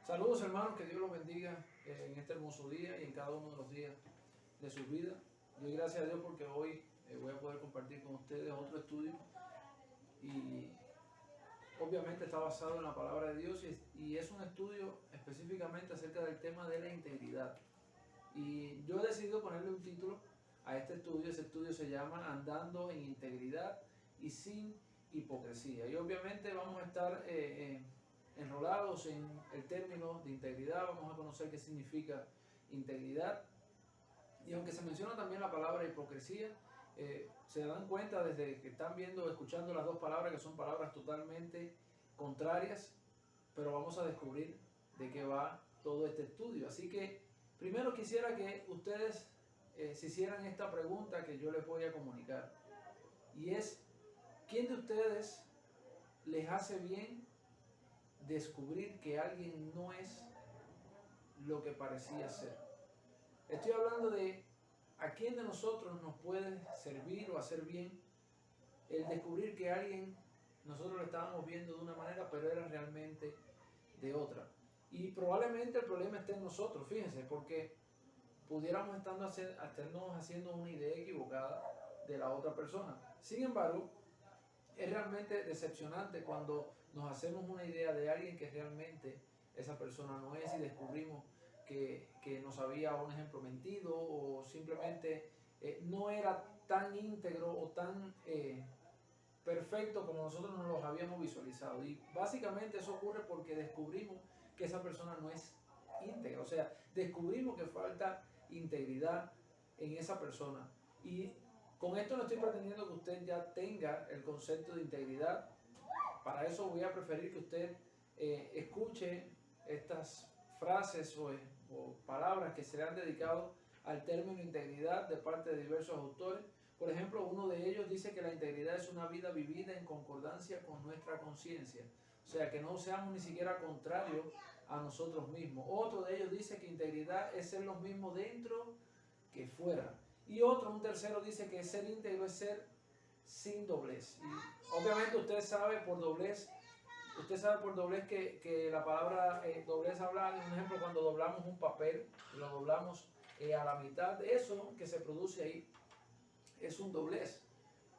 Saludos hermanos, que Dios los bendiga en este hermoso día y en cada uno de los días de su vida. Doy gracias a Dios porque hoy voy a poder compartir con ustedes otro estudio y obviamente está basado en la palabra de Dios y es un estudio específicamente acerca del tema de la integridad. Y yo he decidido ponerle un título a este estudio. Ese estudio se llama Andando en Integridad y Sin Hipocresía. Y obviamente vamos a estar enrolados en el término de integridad. Vamos a conocer qué significa integridad. Y aunque se menciona también la palabra hipocresía, se dan cuenta desde que están viendo, escuchando las dos palabras, que son palabras totalmente contrarias, pero vamos a descubrir de qué va todo este estudio. Así que primero quisiera que ustedes se hicieran esta pregunta que yo les voy a comunicar. Y es, ¿quién de ustedes les hace bien descubrir que alguien no es lo que parecía ser? Estoy hablando de a quién de nosotros nos puede servir o hacer bien el descubrir que alguien nosotros lo estábamos viendo de una manera, pero era realmente de otra. Y probablemente el problema esté en nosotros, fíjense, porque pudiéramos estarnos haciendo una idea equivocada de la otra persona. Sin embargo, es realmente decepcionante cuando nos hacemos una idea de alguien que realmente esa persona no es y descubrimos que nos había, un ejemplo, mentido o simplemente no era tan íntegro o tan perfecto como nosotros nos los habíamos visualizado. Y básicamente eso ocurre porque descubrimos que esa persona no es íntegra. O sea, descubrimos que falta integridad en esa persona. Y con esto no estoy pretendiendo que usted ya tenga el concepto de integridad. Para eso voy a preferir que usted escuche estas frases o palabras que se le han dedicado al término integridad de parte de diversos autores. Por ejemplo, uno de ellos dice que la integridad es una vida vivida en concordancia con nuestra conciencia. O sea, que no seamos ni siquiera contrarios a nosotros mismos. Otro de ellos dice que integridad es ser los mismos dentro que fuera. Y un tercero, dice que ser íntegro es ser sin doblez. Y obviamente usted sabe por doblez que la palabra doblez habla, un ejemplo, cuando doblamos un papel, lo doblamos a la mitad, de eso que se produce ahí es un doblez.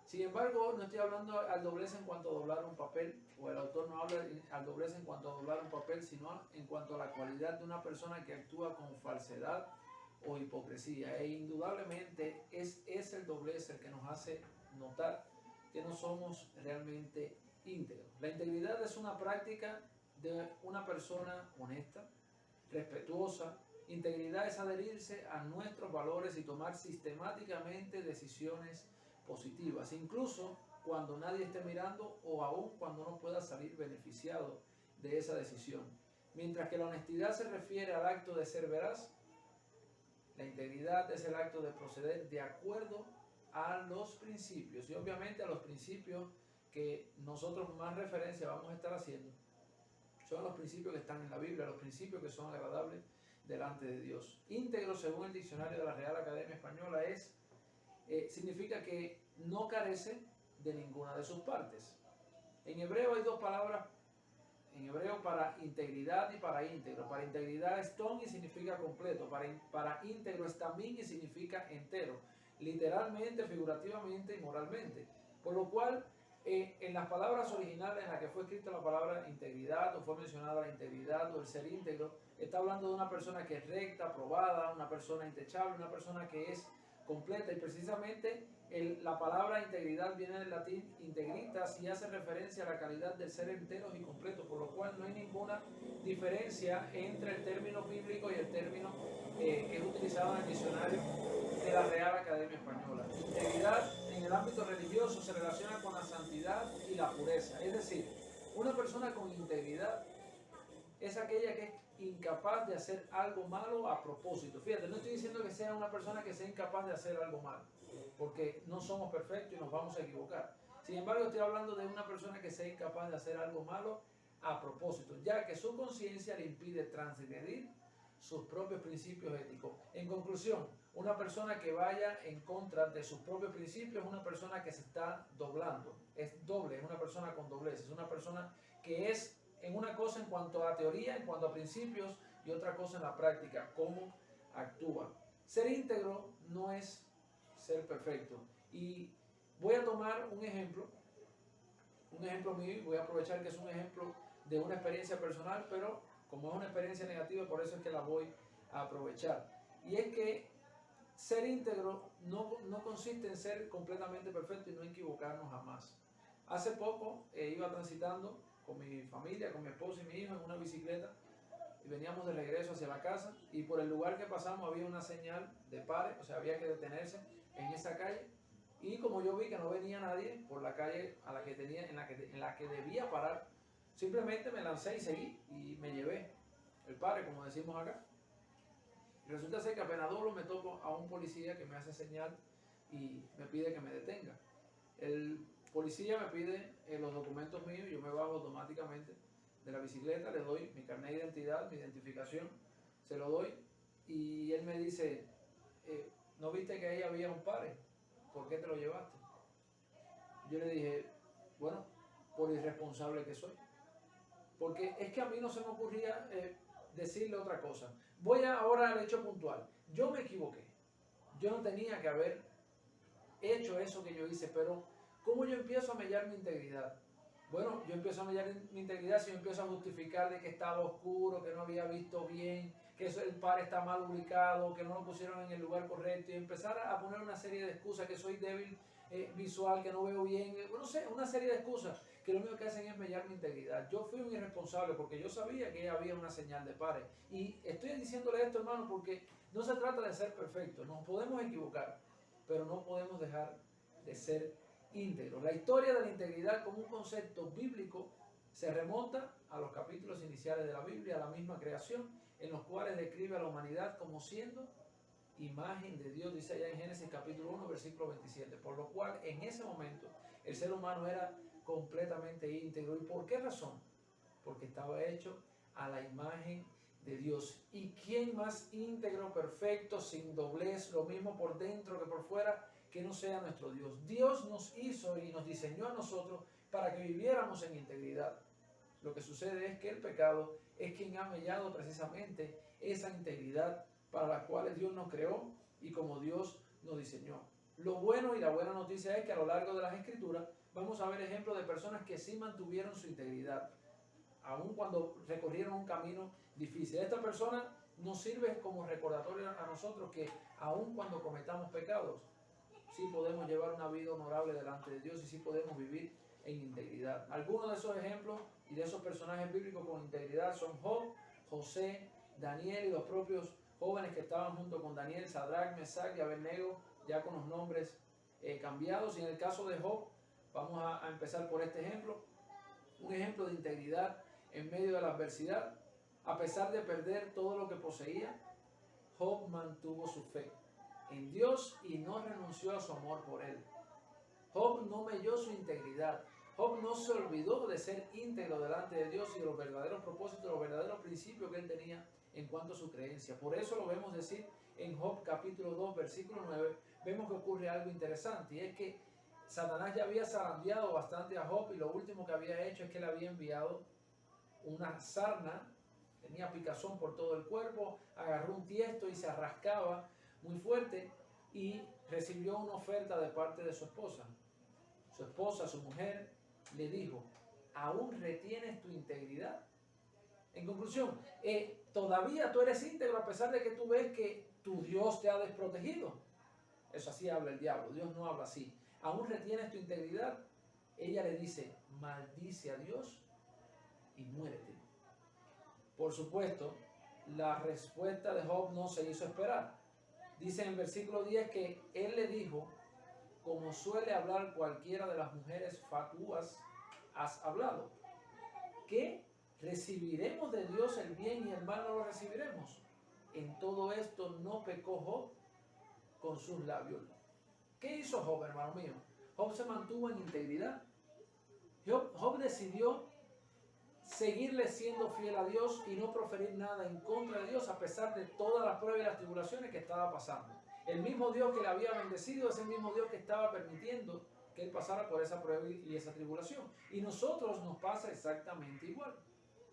Sin embargo, no estoy hablando al doblez en cuanto a doblar un papel, o el autor no habla al doblez en cuanto a doblar un papel, sino en cuanto a la cualidad de una persona que actúa con falsedad o hipocresía. E indudablemente es el doblez el que nos hace notar que no somos realmente íntegros. La integridad es una práctica de una persona honesta, respetuosa. Integridad es adherirse a nuestros valores y tomar sistemáticamente decisiones positivas, incluso cuando nadie esté mirando o aún cuando uno pueda salir beneficiado de esa decisión. Mientras que la honestidad se refiere al acto de ser veraz, la integridad es el acto de proceder de acuerdo a los principios, y obviamente a los principios que nosotros más referencia vamos a estar haciendo son los principios que están en la Biblia, los principios que son agradables delante de Dios. Íntegro, según el diccionario de la Real Academia Española, significa que no carece de ninguna de sus partes. En hebreo hay dos palabras en hebreo para integridad y para íntegro. Para integridad es ton y significa completo. Para íntegro es tamín y significa entero. Literalmente, figurativamente y moralmente. Por lo cual, en las palabras originales en las que fue escrita la palabra integridad o fue mencionada la integridad o el ser íntegro, está hablando de una persona que es recta, aprobada, una persona intachable, una persona que es completa. Y precisamente la palabra integridad viene del latín integritas y hace referencia a la calidad del ser enteros y completos, por lo cual no hay ninguna diferencia entre el término bíblico y el término que es utilizado en el diccionario de la Real Academia Española. Integridad en el ámbito religioso se relaciona con la santidad y la pureza, es decir, una persona con integridad es aquella que es incapaz de hacer algo malo a propósito. Fíjate, no estoy diciendo que sea una persona que sea incapaz de hacer algo malo, porque no somos perfectos y nos vamos a equivocar. Sin embargo, estoy hablando de una persona que sea incapaz de hacer algo malo a propósito, ya que su conciencia le impide transgredir sus propios principios éticos. En conclusión, una persona que vaya en contra de sus propios principios es una persona que se está doblando, es doble, es una persona con doblez, es una persona que es en una cosa en cuanto a teoría, en cuanto a principios, y otra cosa en la práctica, cómo actúa. Ser íntegro no es ser perfecto. Y voy a tomar un ejemplo mío, y voy a aprovechar que es un ejemplo de una experiencia personal, pero como es una experiencia negativa, por eso es que la voy a aprovechar. Y es que ser íntegro no consiste en ser completamente perfecto y no equivocarnos jamás. Hace poco iba transitando con mi familia, con mi esposo y mi hijo en una bicicleta, y veníamos de regreso hacia la casa, y por el lugar que pasamos había una señal de pare, o sea, había que detenerse en esa calle. Y como yo vi que no venía nadie por la calle a la que tenía, en la que debía parar, simplemente me lancé y seguí y me llevé el pare, como decimos acá. Y resulta ser que apenas doblo me topo a un policía que me hace señal y me pide que me detenga. El policía me pide los documentos míos, yo me bajo automáticamente de la bicicleta, le doy mi carnet de identidad, mi identificación, se lo doy, y él me dice, ¿no viste que ahí había un pare? ¿Por qué te lo llevaste? Yo le dije, bueno, por irresponsable que soy. Porque es que a mí no se me ocurría decirle otra cosa. Voy ahora al hecho puntual. Yo me equivoqué. Yo no tenía que haber hecho eso que yo hice, pero ¿cómo yo empiezo a mellar mi integridad? Bueno, yo empiezo a mellar mi integridad si yo empiezo a justificar de que estaba oscuro, que no había visto bien, que el par está mal ubicado, que no lo pusieron en el lugar correcto, y empezar a poner una serie de excusas, que soy débil visual, que no veo bien, no sé, una serie de excusas que lo único que hacen es mellar mi integridad. Yo fui un irresponsable porque yo sabía que había una señal de pare. Y estoy diciéndole esto, hermano, porque no se trata de ser perfecto, nos podemos equivocar, pero no podemos dejar de ser íntegros. La historia de la integridad como un concepto bíblico se remonta a los capítulos iniciales de la Biblia, a la misma creación, en los cuales describe a la humanidad como siendo imagen de Dios, dice allá en Génesis capítulo 1, versículo 27, por lo cual en ese momento el ser humano era completamente íntegro. ¿Y por qué razón? Porque estaba hecho a la imagen de Dios. ¿Y quién más íntegro, perfecto, sin doblez, lo mismo por dentro que por fuera, que no sea nuestro Dios? Dios nos hizo y nos diseñó a nosotros para que viviéramos en integridad. Lo que sucede es que el pecado es quien ha mellado precisamente esa integridad para la cual Dios nos creó y como Dios nos diseñó. Lo bueno y la buena noticia es que a lo largo de las Escrituras vamos a ver ejemplos de personas que sí mantuvieron su integridad, aun cuando recorrieron un camino difícil. Esta persona nos sirve como recordatorio a nosotros que aun cuando cometamos pecados, sí podemos llevar una vida honorable delante de Dios y sí podemos vivir en integridad. Algunos de esos ejemplos y de esos personajes bíblicos con integridad son Job, José, Daniel y los propios jóvenes que estaban junto con Daniel, Sadrach, Mesach y Abednego, ya con los nombres cambiados. Y en el caso de Job, vamos a empezar por este ejemplo, un ejemplo de integridad en medio de la adversidad. A pesar de perder todo lo que poseía, Job mantuvo su fe en Dios y no renunció a su amor por él. Job no melló su integridad. Job no se olvidó de ser íntegro delante de Dios y de los verdaderos propósitos, los verdaderos principios que él tenía en cuanto a su creencia. Por eso lo vemos decir en Job capítulo 2, versículo 9, vemos que ocurre algo interesante, y es que Satanás ya había zarandeado bastante a Job, y lo último que había hecho es que le había enviado una sarna, tenía picazón por todo el cuerpo, agarró un tiesto y se arrascaba muy fuerte, y recibió una oferta de parte de su esposa. Su esposa, su mujer, le dijo, ¿aún retienes tu integridad? En conclusión, todavía tú eres íntegro a pesar de que tú ves que tu Dios te ha desprotegido. Eso así habla el diablo, Dios no habla así. ¿Aún retienes tu integridad? Ella le dice, maldice a Dios y muérete. Por supuesto, la respuesta de Job no se hizo esperar. Dice en el versículo 10 que él le dijo, como suele hablar cualquiera de las mujeres fatuas, has hablado. ¿Qué? ¿Recibiremos de Dios el bien y el mal no lo recibiremos? En todo esto no pecó Job con sus labios. ¿Qué hizo Job, hermano mío? Job se mantuvo en integridad. Job decidió seguirle siendo fiel a Dios y no proferir nada en contra de Dios a pesar de todas las pruebas y las tribulaciones que estaba pasando. El mismo Dios que le había bendecido es el mismo Dios que estaba permitiendo que él pasara por esa prueba y esa tribulación. Y nosotros nos pasa exactamente igual.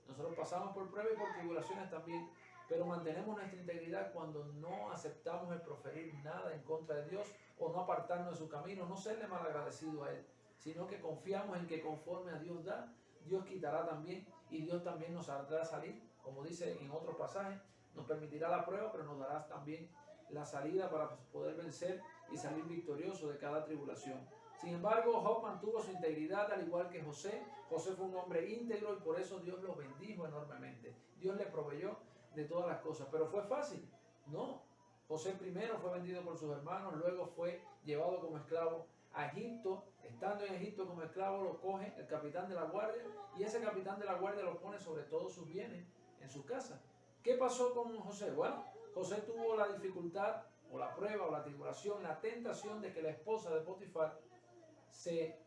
Nosotros pasamos por pruebas y por tribulaciones también, pero mantenemos nuestra integridad cuando no aceptamos el proferir nada en contra de Dios o no apartarnos de su camino, no serle malagradecido a Él, sino que confiamos en que conforme a Dios da, Dios quitará también y Dios también nos hará salir, como dice en otros pasajes, nos permitirá la prueba, pero nos dará también la salida para poder vencer y salir victorioso de cada tribulación. Sin embargo, Job mantuvo su integridad al igual que José. José fue un hombre íntegro y por eso Dios lo bendijo enormemente. Dios le proveyó de todas las cosas. ¿Pero fue fácil? No. José primero fue vendido por sus hermanos, luego fue llevado como esclavo a Egipto. Estando en Egipto como esclavo lo coge el capitán de la guardia y ese capitán de la guardia lo pone sobre todos sus bienes en su casa. ¿Qué pasó con José? Bueno, José tuvo la dificultad o la prueba o la tribulación, la tentación de que la esposa de Potifar se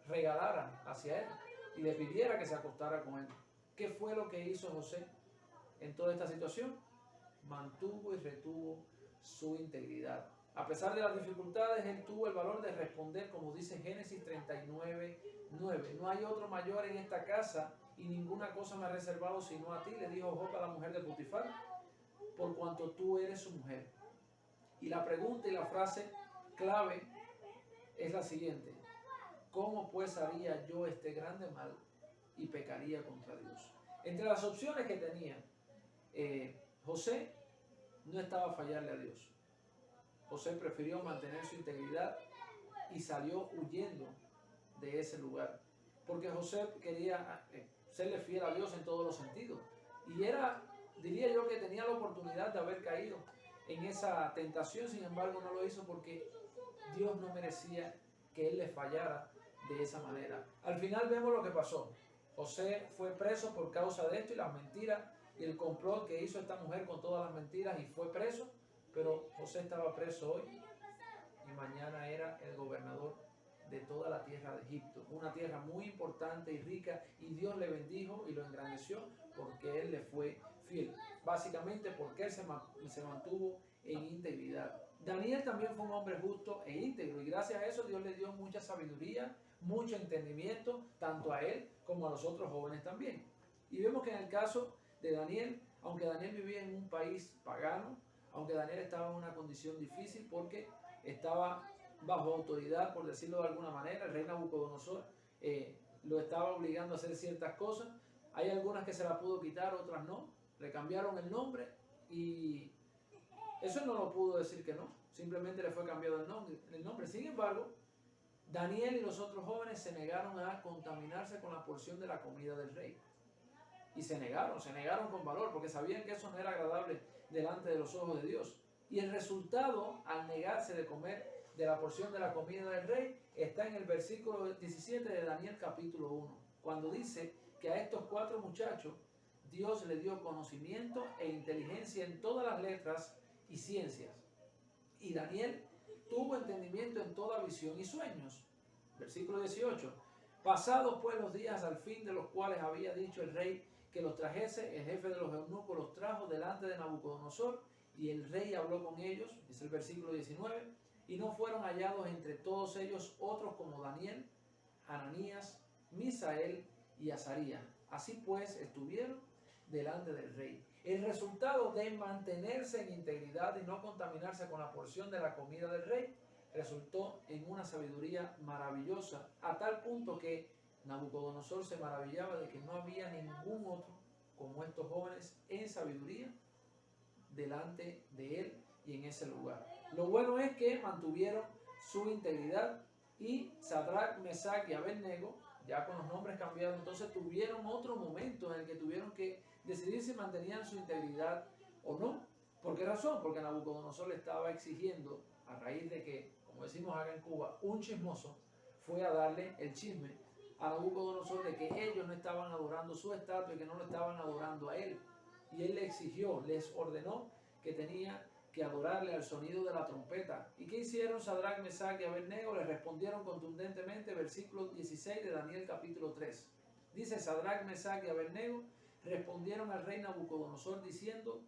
regalara hacia él y le pidiera que se acostara con él. ¿Qué fue lo que hizo José en toda esta situación? Mantuvo y retuvo su integridad. A pesar de las dificultades, él tuvo el valor de responder, como dice Génesis 39:9. No hay otro mayor en esta casa y ninguna cosa me ha reservado sino a ti, le dijo Job a la mujer de Potifar, por cuanto tú eres su mujer. Y la pregunta y la frase clave es la siguiente: ¿cómo pues haría yo este grande mal y pecaría contra Dios? Entre las opciones que tenía, José no estaba a fallarle a Dios. José prefirió mantener su integridad y salió huyendo de ese lugar. Porque José quería serle fiel a Dios en todos los sentidos. Y diría yo que tenía la oportunidad de haber caído en esa tentación, sin embargo no lo hizo porque Dios no merecía que él le fallara de esa manera. Al final vemos lo que pasó. José fue preso por causa de esto y las mentiras y el complot que hizo esta mujer con todas las mentiras, y fue preso, pero José estaba preso hoy y mañana era el gobernador de toda la tierra de Egipto, una tierra muy importante y rica, y Dios le bendijo y lo engrandeció porque él le fue fiel, básicamente porque él se mantuvo en integridad. Daniel también fue un hombre justo e íntegro y gracias a eso Dios le dio mucha sabiduría, mucho entendimiento, tanto a él como a los otros jóvenes también. Y vemos que en el caso de Daniel, aunque Daniel vivía en un país pagano, aunque Daniel estaba en una condición difícil porque estaba bajo autoridad, por decirlo de alguna manera, el rey Nabucodonosor lo estaba obligando a hacer ciertas cosas. Hay algunas que se las pudo quitar, otras no. Le cambiaron el nombre y eso no lo pudo decir que no. Simplemente le fue cambiado el nombre. Sin embargo, Daniel y los otros jóvenes se negaron a contaminarse con la porción de la comida del rey. Y se negaron con valor, porque sabían que eso no era agradable delante de los ojos de Dios. Y el resultado, al negarse de comer de la porción de la comida del rey, está en el versículo 17 de Daniel capítulo 1, cuando dice que a estos 4 muchachos Dios le dio conocimiento e inteligencia en todas las letras y ciencias. Y Daniel tuvo entendimiento en toda visión y sueños. Versículo 18. Pasados pues los días al fin de los cuales había dicho el rey que los trajese, el jefe de los eunucos los trajo delante de Nabucodonosor, y el rey habló con ellos, es el versículo 19, y no fueron hallados entre todos ellos otros como Daniel, Ananías, Misael y Azarías. Así pues estuvieron delante del rey. El resultado de mantenerse en integridad y no contaminarse con la porción de la comida del rey resultó en una sabiduría maravillosa, a tal punto que Nabucodonosor se maravillaba de que no había ningún otro como estos jóvenes en sabiduría delante de él y en ese lugar. Lo bueno es que mantuvieron su integridad, y Sadrach, Mesach y Abednego, ya con los nombres cambiados, entonces tuvieron otro momento en el que tuvieron que decidir si mantenían su integridad o no. ¿Por qué razón? Porque Nabucodonosor le estaba exigiendo, a raíz de que, como decimos acá en Cuba, un chismoso fue a darle el chisme a Nabucodonosor de que ellos no estaban adorando su estatua y que no lo estaban adorando a él. Y él le exigió, les ordenó que tenía que adorarle al sonido de la trompeta. ¿Y qué hicieron Sadrach, Mesach y Abednego? Le respondieron contundentemente, versículo 16 de Daniel capítulo 3. Dice: Sadrach, Mesach y Abednego respondieron al rey Nabucodonosor diciendo: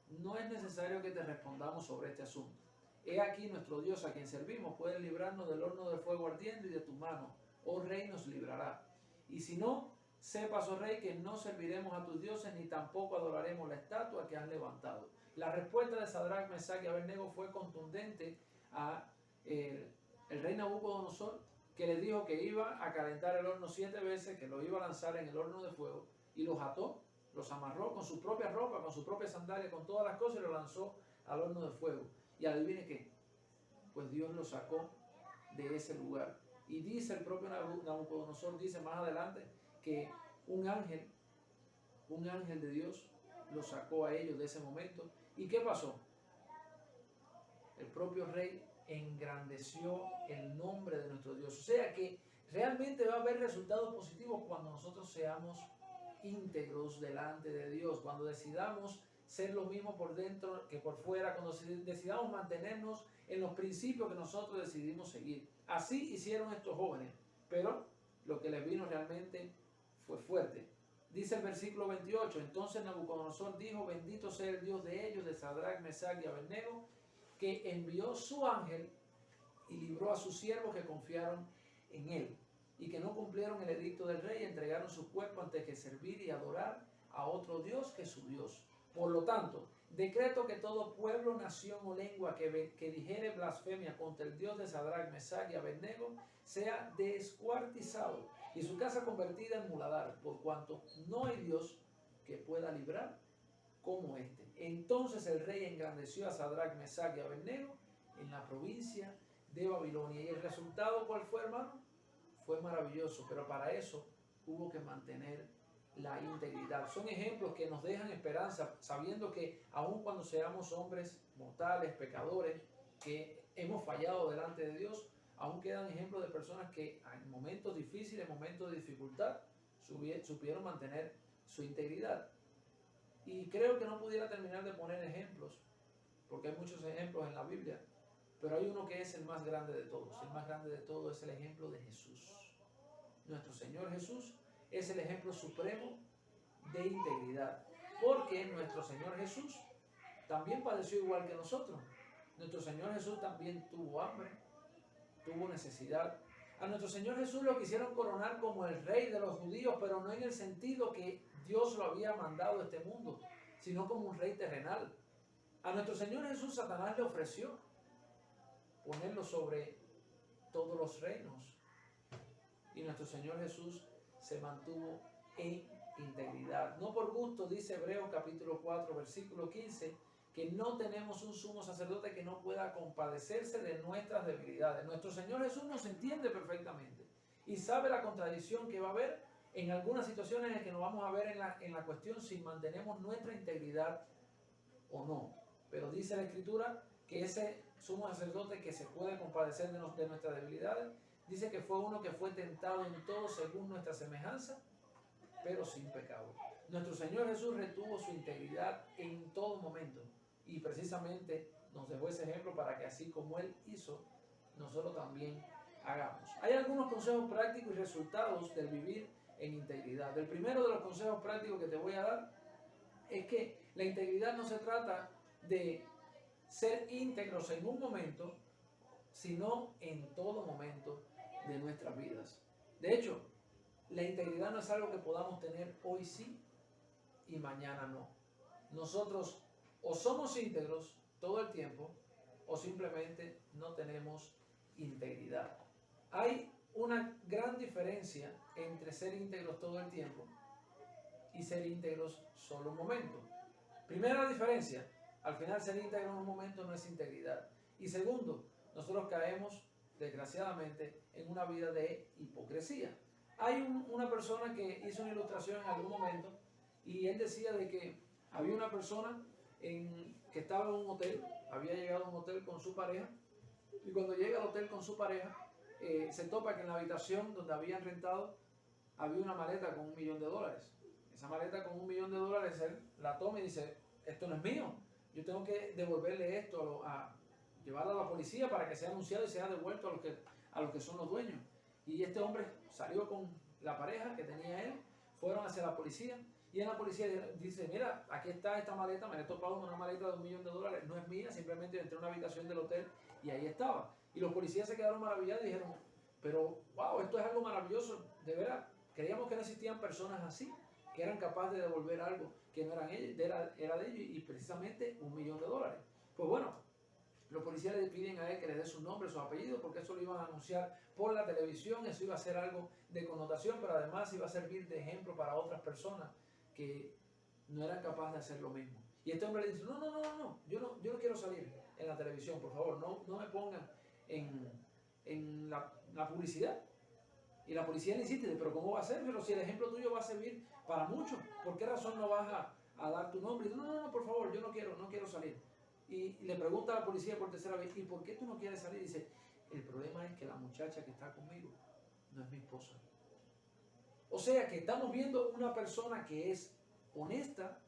no es necesario que te respondamos sobre este asunto. He aquí nuestro Dios a quien servimos puede librarnos del horno de fuego ardiendo y de tu mano, oh rey, nos librará. Y si no, sepas, oh rey, que no serviremos a tus dioses ni tampoco adoraremos la estatua que has levantado. La respuesta de Sadrach, Mesach y Abednego fue contundente a el rey Nabucodonosor, que le dijo que iba a calentar el horno 7 veces, que lo iba a lanzar en el horno de fuego, y los ató, los amarró con su propia ropa, con su propia sandalia, con todas las cosas, y lo lanzó al horno de fuego. Y adivine qué, pues Dios lo sacó de ese lugar. Y dice el propio Nabucodonosor, dice más adelante, que un ángel de Dios lo sacó a ellos de ese momento. ¿Y qué pasó? El propio rey engrandeció el nombre de nuestro Dios. O sea que realmente va a haber resultados positivos cuando nosotros seamos íntegros delante de Dios, cuando decidamos ser lo mismo por dentro que por fuera, cuando decidamos mantenernos en los principios que nosotros decidimos seguir. Así hicieron estos jóvenes, pero lo que les vino realmente fue fuerte. Dice el versículo 28, entonces Nabucodonosor dijo, bendito sea el Dios de ellos, de Sadrach, Mesach y Abednego, que envió su ángel y libró a sus siervos que confiaron en él y que no cumplieron el edicto del rey y entregaron su cuerpo antes que servir y adorar a otro Dios que su Dios. Por lo tanto, decreto que todo pueblo, nación o lengua que dijere blasfemia contra el Dios de Sadrach, Mesach y Abednego sea descuartizado y su casa convertida en muladar, por cuanto no hay Dios que pueda librar como este. Entonces el rey engrandeció a Sadrach, Mesach y Abednego en la provincia de Babilonia. ¿Y el resultado cuál fue, hermano? Fue maravilloso, pero para eso hubo que mantener la integridad. Son ejemplos que nos dejan esperanza, sabiendo que aun cuando seamos hombres mortales, pecadores, que hemos fallado delante de Dios, aún quedan ejemplos de personas que en momentos difíciles, en momentos de dificultad, supieron mantener su integridad. Y creo que no pudiera terminar de poner ejemplos, porque hay muchos ejemplos en la Biblia, pero hay uno que es el más grande de todos. El más grande de todos es el ejemplo de Jesús. Nuestro Señor Jesús es el ejemplo supremo de integridad, porque nuestro Señor Jesús también padeció igual que nosotros. Nuestro Señor Jesús también tuvo hambre, tuvo necesidad. A nuestro Señor Jesús lo quisieron coronar como el rey de los judíos, pero no en el sentido que Dios lo había mandado a este mundo, sino como un rey terrenal. A nuestro Señor Jesús Satanás le ofreció ponerlo sobre todos los reinos. Y nuestro Señor Jesús se mantuvo en integridad. No por gusto, dice Hebreos capítulo 4, versículo 15, que no tenemos un sumo sacerdote que no pueda compadecerse de nuestras debilidades. Nuestro Señor Jesús nos entiende perfectamente y sabe la contradicción que va a haber en algunas situaciones en las que nos vamos a ver en la cuestión si mantenemos nuestra integridad o no. Pero dice la Escritura que ese sumo sacerdote que se puede compadecer de nuestras debilidades, dice que fue uno que fue tentado en todo según nuestra semejanza, pero sin pecado. Nuestro Señor Jesús retuvo su integridad en todo momento y precisamente nos dejó ese ejemplo para que así como Él hizo, nosotros también hagamos. Hay algunos consejos prácticos y resultados del vivir en integridad. El primero de los consejos prácticos que te voy a dar es que la integridad no se trata de ser íntegros en un momento, sino en todo momento de nuestras vidas. De hecho, la integridad no es algo que podamos tener hoy sí y mañana no. Nosotros o somos íntegros todo el tiempo o simplemente no tenemos integridad. Hay una gran diferencia entre ser íntegros todo el tiempo y ser íntegros solo un momento. Primera diferencia, al final ser íntegro en un momento no es integridad. Y segundo, nosotros caemos desgraciadamente en una vida de hipocresía. Hay una persona que hizo una ilustración en algún momento y él decía de que había una persona que estaba en un hotel, había llegado a un hotel con su pareja y cuando llega al hotel con su pareja se topa que en la habitación donde habían rentado había una maleta con $1 millón. Esa maleta con $1 millón él la toma y dice, esto no es mío, yo tengo que devolverle esto llevarlo a la policía para que sea anunciado y sea devuelto a los que son los dueños. Y este hombre salió con la pareja que tenía él, fueron hacia la policía y en la policía dice, mira, aquí está esta maleta, me he topado con una maleta de $1 millón, no es mía, simplemente entré a una habitación del hotel y ahí estaba. Y los policías se quedaron maravillados y dijeron, pero wow, esto es algo maravilloso, de verdad, Creíamos que no existían personas así, que eran capaces de devolver algo que no eran ellos, era de ellos, y precisamente $1.000.000. Pues bueno, los policías le piden a él que le dé su nombre, su apellido, porque eso lo iban a anunciar por la televisión, eso iba a ser algo de connotación, pero además iba a servir de ejemplo para otras personas que no eran capaces de hacer lo mismo. Y este hombre le dice, no, yo no quiero salir en la televisión, por favor, no me pongan en la publicidad. Y la policía le insiste, pero ¿cómo va a ser? Pero si el ejemplo tuyo va a servir para muchos, ¿por qué razón no vas a dar tu nombre? Y dice, no, por favor, yo no quiero salir. Y le pregunta a la policía por tercera vez, ¿y por qué tú no quieres salir? Y dice, el problema es que la muchacha que está conmigo no es mi esposa. O sea que estamos viendo una persona que es honesta,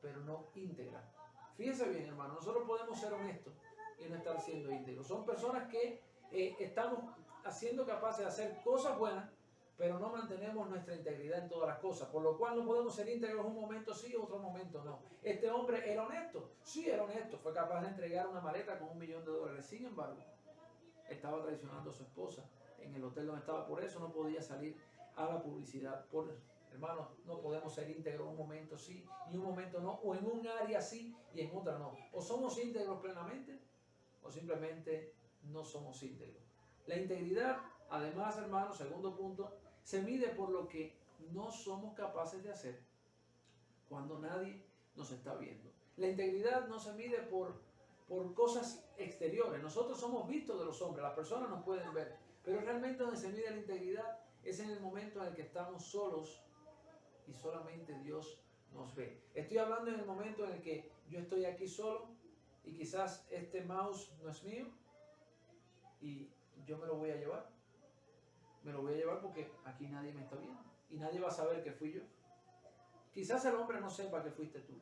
pero no íntegra. Fíjense bien, hermano, nosotros podemos ser honestos y no estar siendo íntegros. Son personas que estamos siendo capaces de hacer cosas buenas, pero no mantenemos nuestra integridad en todas las cosas, por lo cual no podemos ser íntegros un momento sí, otro momento no. Este hombre era honesto, sí era honesto, fue capaz de entregar una maleta con $1.000.000, sin embargo, estaba traicionando a su esposa en el hotel donde estaba, por eso no podía salir a la publicidad. Hermanos, no podemos ser íntegros un momento sí y un momento no, o en un área sí y en otra no. O somos íntegros plenamente, o simplemente no somos íntegros. La integridad, además, hermanos, segundo punto, se mide por lo que no somos capaces de hacer cuando nadie nos está viendo. La integridad no se mide por cosas exteriores. Nosotros somos vistos de los hombres, las personas nos pueden ver, pero realmente donde se mide la integridad es en el momento en el que estamos solos y solamente Dios nos ve. Estoy hablando en el momento en el que yo estoy aquí solo y quizás este mouse no es mío y yo me lo voy a llevar. Me lo voy a llevar porque aquí nadie me está viendo y nadie va a saber que fui yo. Quizás el hombre no sepa que fuiste tú,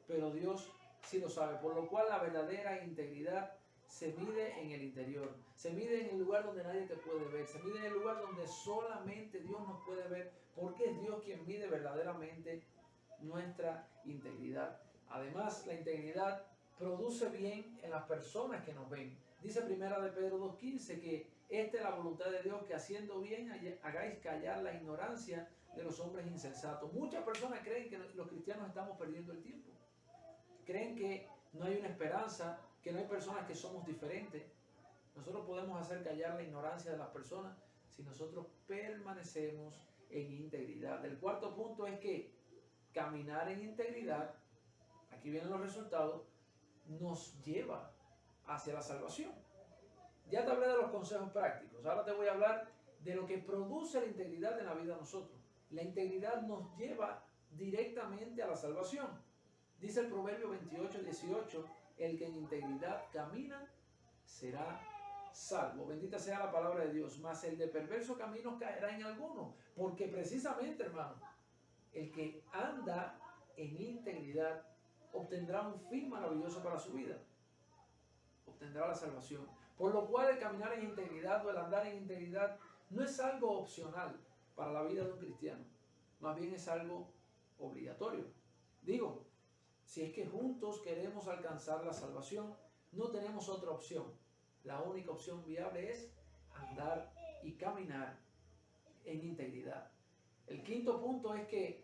pero Dios sí lo sabe, por lo cual la verdadera integridad se mide en el interior, se mide en el lugar donde nadie te puede ver, se mide en el lugar donde solamente Dios nos puede ver, porque es Dios quien mide verdaderamente nuestra integridad. Además, la integridad produce bien en las personas que nos ven. Dice Primera de Pedro 2:15 que esta es la voluntad de Dios, que haciendo bien hagáis callar la ignorancia de los hombres insensatos. Muchas personas creen que los cristianos estamos perdiendo el tiempo. Creen que no hay una esperanza, que no hay personas que somos diferentes. Nosotros podemos hacer callar la ignorancia de las personas si nosotros permanecemos en integridad. El cuarto punto es que caminar en integridad, aquí vienen los resultados, nos lleva hacia la salvación. Ya te hablé de los consejos prácticos, ahora te voy a hablar de lo que produce la integridad en la vida de nosotros. La integridad nos lleva directamente a la salvación. Dice el Proverbio 28:18, el que en integridad camina será salvo. Bendita sea la palabra de Dios. Mas el de perverso camino caerá en alguno, porque precisamente, hermano, el que anda en integridad obtendrá un fin maravilloso para su vida. Obtendrá la salvación. Por lo cual el caminar en integridad o el andar en integridad no es algo opcional para la vida de un cristiano. Más bien es algo obligatorio. Digo, si es que juntos queremos alcanzar la salvación, no tenemos otra opción. La única opción viable es andar y caminar en integridad. El quinto punto es que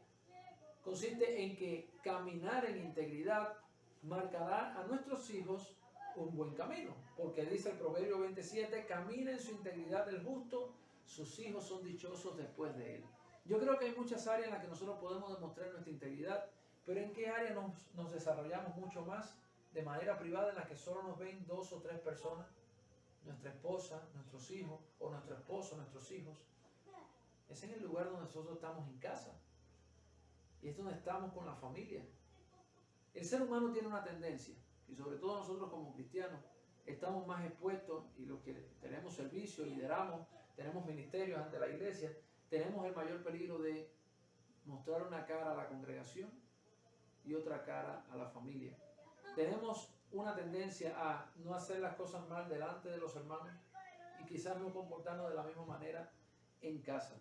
consiste en que caminar en integridad marcará a nuestros hijos un buen camino, porque dice el Proverbio 27, camina en su integridad el justo, sus hijos son dichosos después de él. Yo creo que hay muchas áreas en las que nosotros podemos demostrar nuestra integridad, pero ¿en qué área nos desarrollamos mucho más de manera privada, en la que solo nos ven 2 o 3 personas? Nuestra esposa, nuestros hijos, o nuestro esposo, nuestros hijos. Es en el lugar donde nosotros estamos en casa, y es donde estamos con la familia. El ser humano tiene una tendencia, y sobre todo nosotros como cristianos estamos más expuestos, y los que tenemos servicio, lideramos, tenemos ministerios ante la iglesia, tenemos el mayor peligro de mostrar una cara a la congregación y otra cara a la familia. Tenemos una tendencia a no hacer las cosas mal delante de los hermanos y quizás no comportarnos de la misma manera en casa.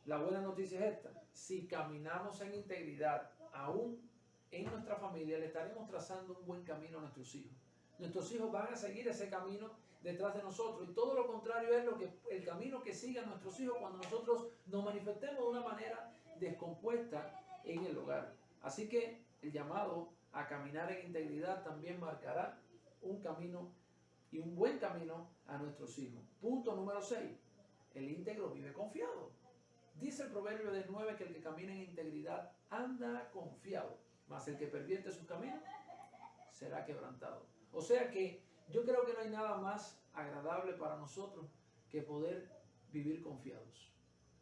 La buena noticia es esta: si caminamos en integridad aún en nuestra familia, le estaremos trazando un buen camino a nuestros hijos. Nuestros hijos van a seguir ese camino detrás de nosotros. Y todo lo contrario es el camino que sigan nuestros hijos cuando nosotros nos manifestemos de una manera descompuesta en el hogar. Así que el llamado a caminar en integridad también marcará un camino y un buen camino a nuestros hijos. Punto número 6. El íntegro vive confiado. Dice el proverbio de 9 que el que camina en integridad anda confiado, mas el que pervierte sus caminos será quebrantado. O sea que yo creo que no hay nada más agradable para nosotros que poder vivir confiados,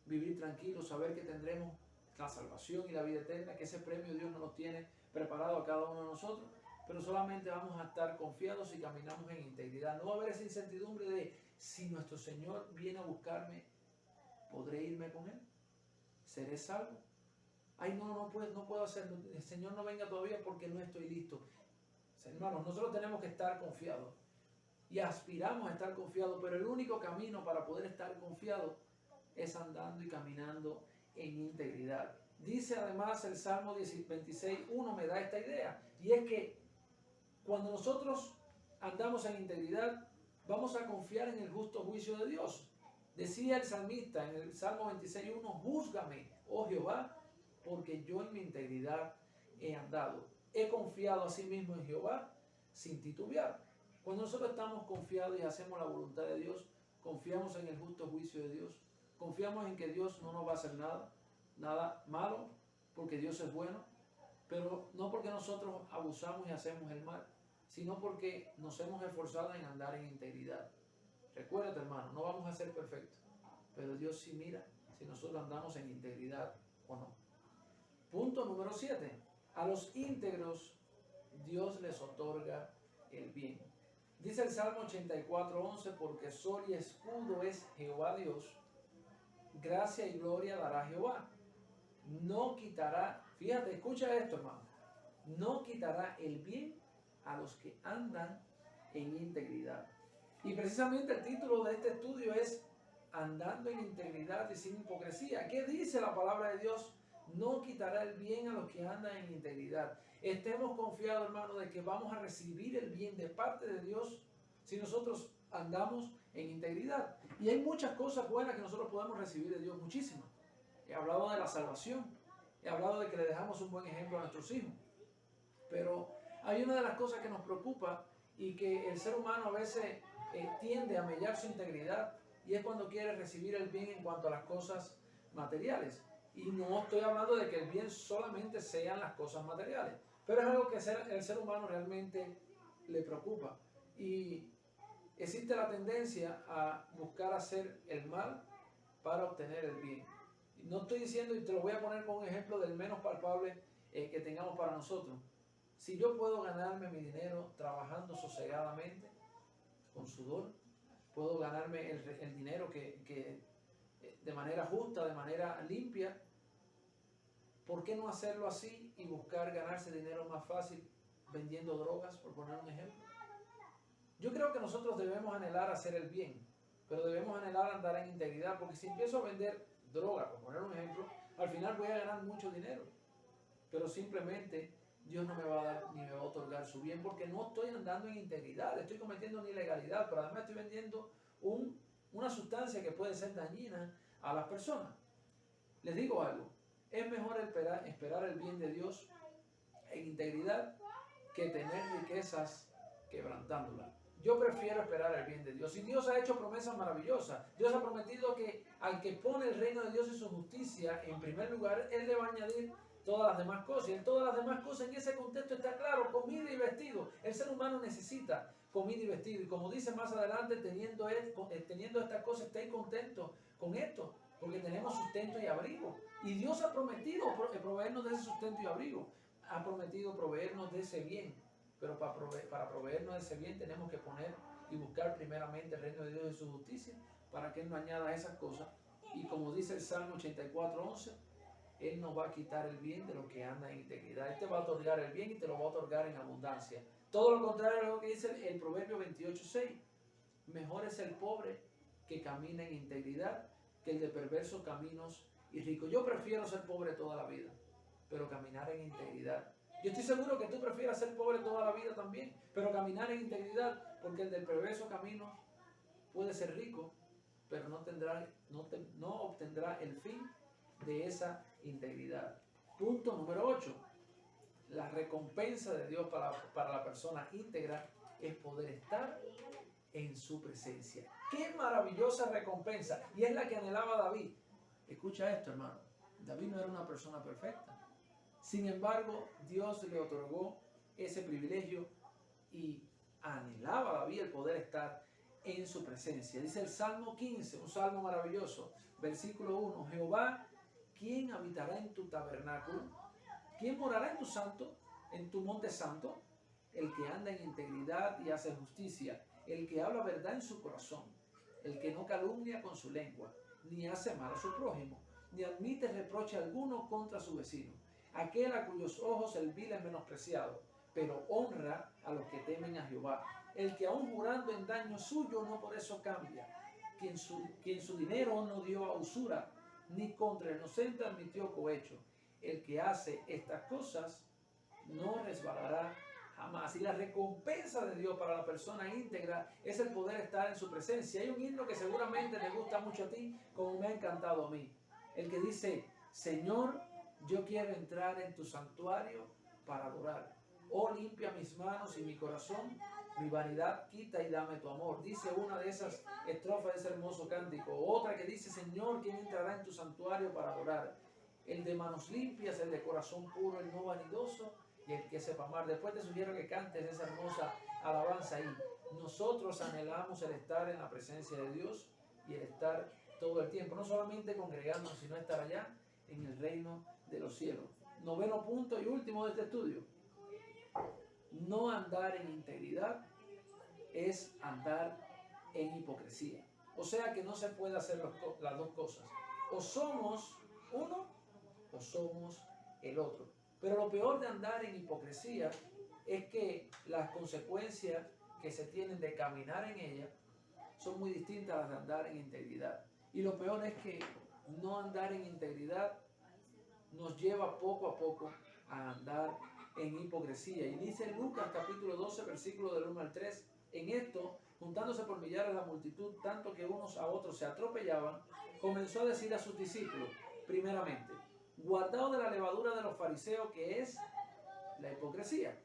vivir tranquilos, saber que tendremos la salvación y la vida eterna, que ese premio Dios nos lo tiene preparado a cada uno de nosotros, pero solamente vamos a estar confiados si caminamos en integridad. No va a haber esa incertidumbre de si nuestro Señor viene a buscarme, ¿podré irme con Él? ¿Seré salvo? Ay, no puedo hacerlo. El Señor no venga todavía porque no estoy listo. Hermanos, nosotros tenemos que estar confiados y aspiramos a estar confiados, pero el único camino para poder estar confiados es andando y caminando en integridad. Dice además el Salmo 26:1 me da esta idea, y es que cuando nosotros andamos en integridad, vamos a confiar en el justo juicio de Dios. Decía el salmista en el Salmo 26:1, júzgame, oh Jehová, porque yo en mi integridad he andado. He confiado a sí mismo en Jehová sin titubear. Cuando nosotros estamos confiados y hacemos la voluntad de Dios, confiamos en el justo juicio de Dios, confiamos en que Dios no nos va a hacer nada malo, porque Dios es bueno, pero no porque nosotros abusamos y hacemos el mal, sino porque nos hemos esforzado en andar en integridad. Recuérdate, hermano, no vamos a ser perfectos, pero Dios sí mira si nosotros andamos en integridad o no. Punto número 7. A los íntegros Dios les otorga el bien. Dice el Salmo 84:11, porque sol y escudo es Jehová Dios, gracia y gloria dará Jehová. No quitará, fíjate, escucha esto, hermano, no quitará el bien a los que andan en integridad. Y precisamente el título de este estudio es Andando en integridad y sin hipocresía. ¿Qué dice la palabra de Dios? No quitará el bien a los que andan en integridad. Estemos confiados, hermano, de que vamos a recibir el bien de parte de Dios si nosotros andamos en integridad. Y hay muchas cosas buenas que nosotros podemos recibir de Dios, muchísimas. He hablado de la salvación, he hablado de que le dejamos un buen ejemplo a nuestros hijos. Pero hay una de las cosas que nos preocupa y que el ser humano a veces tiende a mellar su integridad, y es cuando quiere recibir el bien en cuanto a las cosas materiales. Y no estoy hablando de que el bien solamente sean las cosas materiales, pero es algo que el ser humano realmente le preocupa. Y existe la tendencia a buscar hacer el mal para obtener el bien. No estoy diciendo, y te lo voy a poner con un ejemplo del menos palpable que tengamos para nosotros. Si yo puedo ganarme mi dinero trabajando sosegadamente, con sudor, puedo ganarme el dinero que de manera justa, de manera limpia, ¿por qué no hacerlo así y buscar ganarse dinero más fácil vendiendo drogas, por poner un ejemplo? Yo creo que nosotros debemos anhelar hacer el bien, pero debemos anhelar andar en integridad, porque si empiezo a vender droga, por poner un ejemplo, al final voy a ganar mucho dinero, pero simplemente Dios no me va a dar ni me va a otorgar su bien, porque no estoy andando en integridad, estoy cometiendo una ilegalidad, pero además estoy vendiendo una sustancia que puede ser dañina a las personas. Les digo algo, es mejor esperar el bien de Dios en integridad que tener riquezas quebrantándolas. Yo prefiero esperar el bien de Dios. Y Dios ha hecho promesas maravillosas. Dios ha prometido que al que pone el reino de Dios y su justicia en primer lugar, Él le va a añadir todas las demás cosas. Y en todas las demás cosas, en ese contexto está claro, comida y vestido. El ser humano necesita comida y vestido. Y como dice más adelante, teniendo estas cosas, estéis contentos con esto, porque tenemos sustento y abrigo. Y Dios ha prometido proveernos de ese sustento y abrigo. Ha prometido proveernos de ese bien. Pero para proveernos de ese bien tenemos que poner y buscar primeramente el reino de Dios y su justicia, para que Él nos añada esas cosas. Y como dice el Salmo 84:11, Él nos va a quitar el bien de lo que anda en integridad. Él te va a otorgar el bien y te lo va a otorgar en abundancia. Todo lo contrario a lo que dice el Proverbio 28:6. Mejor es el pobre que camina en integridad que el de perversos caminos y rico. Yo prefiero ser pobre toda la vida, pero caminar en integridad. Yo estoy seguro que tú prefieras ser pobre toda la vida también, pero caminar en integridad, porque el del perverso camino puede ser rico, pero no obtendrá el fin de esa integridad. Punto número 8. La recompensa de Dios para la persona íntegra es poder estar en su presencia. ¡Qué maravillosa recompensa! Y es la que anhelaba David. Escucha esto, hermano. David no era una persona perfecta. Sin embargo, Dios le otorgó ese privilegio y anhelaba a David el poder estar en su presencia. Dice el Salmo 15, un salmo maravilloso, versículo 1. Jehová, ¿quién habitará en tu tabernáculo? ¿Quién morará en tu monte santo? El que anda en integridad y hace justicia, el que habla verdad en su corazón, el que no calumnia con su lengua, ni hace mal a su prójimo, ni admite reproche alguno contra su vecino. Aquel a cuyos ojos el vil es menospreciado, pero honra a los que temen a Jehová. El que aun jurando en daño suyo no por eso cambia, quien su dinero no dio a usura, ni contra el inocente admitió cohecho. El que hace estas cosas no resbalará jamás. Y la recompensa de Dios para la persona íntegra es el poder estar en su presencia. Hay un himno que seguramente te gusta mucho a ti, como me ha encantado a mí. El que dice: Señor, yo quiero entrar en tu santuario para adorar. Oh, limpia mis manos y mi corazón, mi vanidad quita y dame tu amor. Dice una de esas estrofas de ese hermoso cántico. Otra que dice: Señor, ¿quién entrará en tu santuario para adorar? El de manos limpias, el de corazón puro, el no vanidoso y el que sepa amar. Después te sugiero que cantes esa hermosa alabanza ahí. Nosotros anhelamos el estar en la presencia de Dios y el estar todo el tiempo, no solamente congregarnos, sino estar allá en el reino de los cielos. Noveno punto y último de este estudio. No andar en integridad es andar en hipocresía. O sea que no se puede hacer las dos cosas. O somos uno o somos el otro. Pero lo peor de andar en hipocresía es que las consecuencias que se tienen de caminar en ella son muy distintas a las de andar en integridad. Y lo peor es que no andar en integridad nos lleva poco a poco a andar en hipocresía. Y dice Lucas capítulo 12, versículo del 1 al 3, en esto, juntándose por millares la multitud, tanto que unos a otros se atropellaban, comenzó a decir a sus discípulos, primeramente, guardaos de la levadura de los fariseos, que es la hipocresía,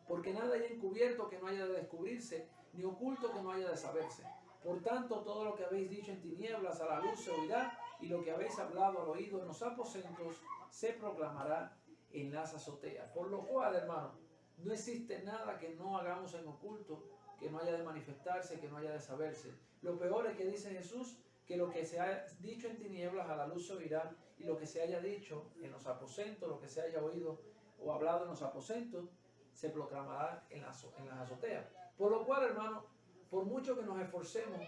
porque nada hay encubierto que no haya de descubrirse, ni oculto que no haya de saberse. Por tanto, todo lo que habéis dicho en tinieblas a la luz se oirá, y lo que habéis hablado al oído en los aposentos se proclamará en las azoteas. Por lo cual, hermano, no existe nada que no hagamos en oculto, que no haya de manifestarse, que no haya de saberse. Lo peor es que dice Jesús que lo que se ha dicho en tinieblas a la luz se oirá, y lo que se haya dicho en los aposentos, lo que se haya oído o hablado en los aposentos, se proclamará en las azoteas. Por lo cual, hermano, por mucho que nos esforcemos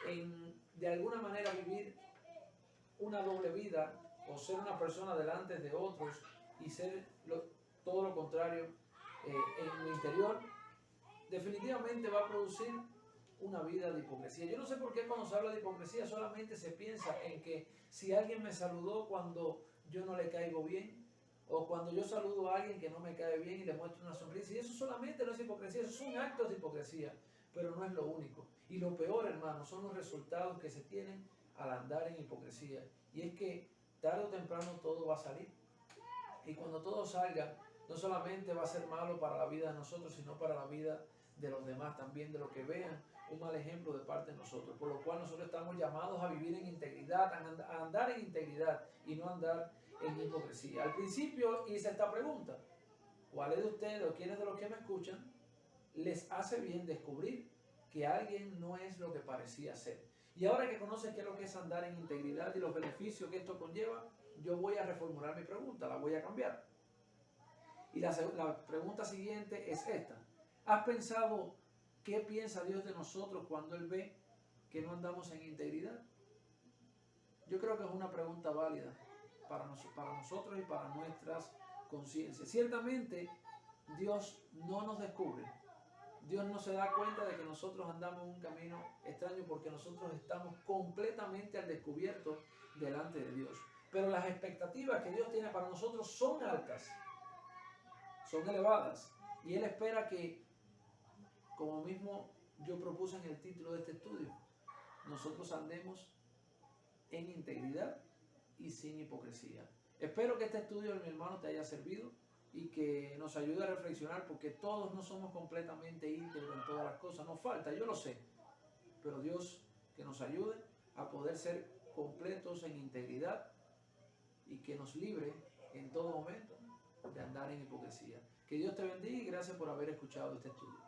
en de alguna manera vivir una doble vida o ser una persona delante de otros y ser todo lo contrario en mi interior, definitivamente va a producir una vida de hipocresía. Yo no sé por qué cuando se habla de hipocresía solamente se piensa en que si alguien me saludó cuando yo no le caigo bien, o cuando yo saludo a alguien que no me cae bien y le muestro una sonrisa, y eso solamente no es hipocresía, eso son actos de hipocresía, pero no es lo único. Y lo peor, hermano, son los resultados que se tienen al andar en hipocresía. Y es que tarde o temprano todo va a salir. Y cuando todo salga, no solamente va a ser malo para la vida de nosotros, sino para la vida de los demás también, de los que vean un mal ejemplo de parte de nosotros. Por lo cual nosotros estamos llamados a vivir en integridad, a andar en integridad y no andar en hipocresía. Al principio hice esta pregunta: ¿cuáles de ustedes o quiénes de los que me escuchan les hace bien descubrir que alguien no es lo que parecía ser? Y ahora que conoces qué es lo que es andar en integridad y los beneficios que esto conlleva, yo voy a reformular mi pregunta, la voy a cambiar. Y la pregunta siguiente es esta: ¿has pensado qué piensa Dios de nosotros cuando Él ve que no andamos en integridad? Yo creo que es una pregunta válida para nosotros y para nuestras conciencias. Ciertamente, Dios no nos descubre. Dios no se da cuenta de que nosotros andamos en un camino extraño, porque nosotros estamos completamente al descubierto delante de Dios. Pero las expectativas que Dios tiene para nosotros son altas. son elevadas. Y Él espera que, como mismo yo propuse en el título de este estudio, nosotros andemos en integridad y sin hipocresía. Espero que este estudio, mi hermano, te haya servido y que nos ayude a reflexionar, porque todos no somos completamente íntegros en todas las cosas. Nos falta, yo lo sé, pero Dios que nos ayude a poder ser completos en integridad y que nos libre en todo momento de andar en hipocresía. Que Dios te bendiga y gracias por haber escuchado este estudio.